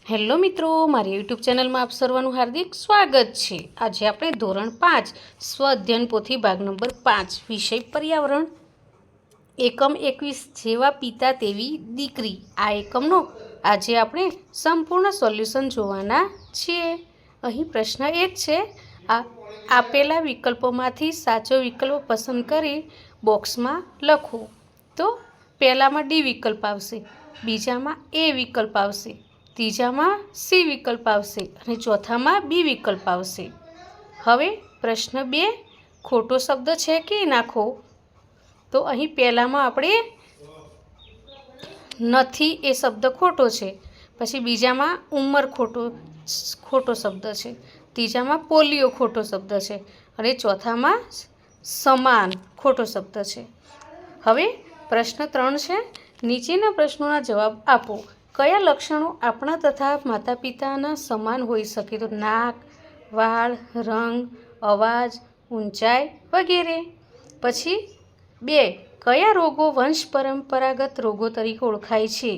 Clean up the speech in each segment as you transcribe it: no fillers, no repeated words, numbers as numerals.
Hello મિત્રો, મારી YouTube ચેનલમાં આપ સર્વનું હાર્દિક સ્વાગત છે। આજે આપણે ધોરણ 5 સ્વ અધ્યયન પોથી ભાગ નંબર 5 વિષય પર્યાવરણ એકમ 21 જેવા પિતા તેવી દીકરી આ એકમનો આજે આપણે સંપૂર્ણ સોલ્યુશન જોવાના છીએ। અહીં પ્રશ્ન 1 છે, આપેલા વિકલ્પોમાંથી સાચો વિકલ્પ પસંદ કરી બોક્સમાં લખો। તો પહેલામાં ડી વિકલ્પ આવશે, બીજામાં એ વિકલ્પ આવશે, ત્રીજામાં સી વિકલ્પ આવશે અને ચોથામાં બી વિકલ્પ આવશે। હવે પ્રશ્ન 2, ખોટો શબ્દ છે કે નાખો। તો અહીં પહેલામાં આપણે નથી એ શબ્દ ખોટો છે, પછી બીજામાં ઉંમર ખોટો શબ્દ છે, ત્રીજામાં પોલિયો ખોટો શબ્દ છે અને ચોથામાં સમાન ખોટો શબ્દ છે। હવે પ્રશ્ન 3 છે, નીચેના પ્રશ્નોના જવાબ આપો। કયા લક્ષણો આપણા તથા માતા પિતાના સમાન હોઈ શકે? તો નાક, વાળ, રંગ, અવાજ, ઊંચાઈ વગેરે। પછી 2, કયા રોગો વંશ પરંપરાગત રોગો તરીકે ઓળખાય છે?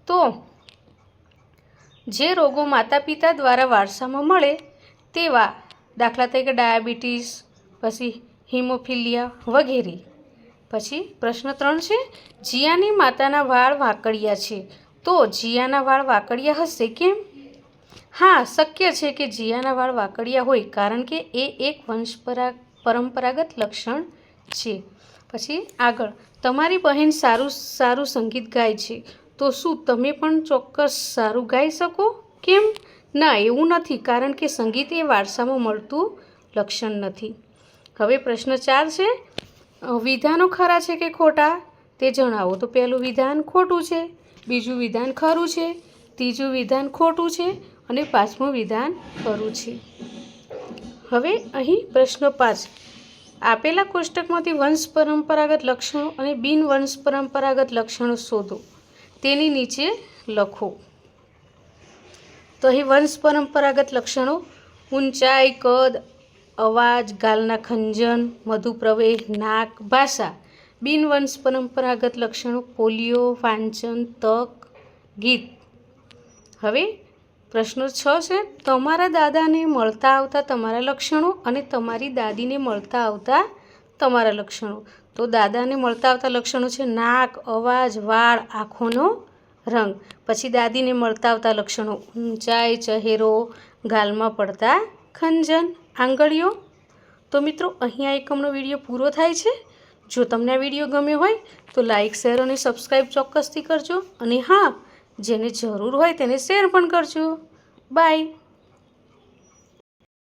તો જે રોગો માતા પિતા દ્વારા વારસામાં મળે તેવા, દાખલા તરીકે ડાયાબિટીસ, પછી હિમોફિલિયા વગેરે। પછી પ્રશ્ન 3 છે, જીયાની માતાના વાળ વાંકડિયા છે, તો જીયાના વાળ વાંકડિયા હશે કેમ? હા, શક્ય છે કે જીયાના વાળ વાંકડિયા હોય, કારણ કે એ એક વંશ પરંપરાગત લક્ષણ છે। પછી આગળ, તમારી બહેન સારું સંગીત ગાય છે, તો શું તમે પણ ચોક્કસ સારું ગાઈ શકો? કેમ? ના, એવું નથી, કારણ કે સંગીત એ વારસામાં મળતું લક્ષણ નથી। હવે પ્રશ્ન 4 છે, વિધાનો ખરા છે કે ખોટા તે જણાવો। તો પહેલું વિધાન ખોટું છે, બીજું વિધાન ખરું છે, ત્રીજું વિધાન ખોટું છે અને પાંચમું વિધાન ખરું છે। હવે અહીં પ્રશ્ન 5, આપેલા કોષ્ટકમાંથી વંશ પરંપરાગત લક્ષણો અને બિન વંશ પરંપરાગત લક્ષણો શોધો, તેની નીચે લખો। તો અહીં વંશ પરંપરાગત લક્ષણો ઊંચાઈ, કદ, અવાજ, ગાલના ખંજન, મધુપ્રવેશ, નાક, ભાષા। બિન વંશ પરંપરાગત લક્ષણો પોલિયો, વાંચન, તક, ગીત। હવે પ્રશ્ન 6 છે, તમારા દાદાને મળતા આવતા તમારા લક્ષણો અને તમારી દાદીને મળતા આવતા તમારા લક્ષણો। તો દાદાને મળતા આવતા લક્ષણો છે નાક, અવાજ, વાળ, આંખોનો રંગ। પછી દાદીને મળતા આવતા લક્ષણો ઊંચાઈ, ચહેરો, ગાલમાં પડતા ખંજન, આંગળીઓ। તો મિત્રો, અહીં આ એકમનો વિડીયો પૂરો થાય છે। જો તમને આ વિડીયો ગમ્યો હોય તો લાઇક, શેર અને સબસ્ક્રાઈબ ચોક્કસથી કરજો, અને હા, જેને જરૂર હોય તેને શેર પણ કરજો। બાય।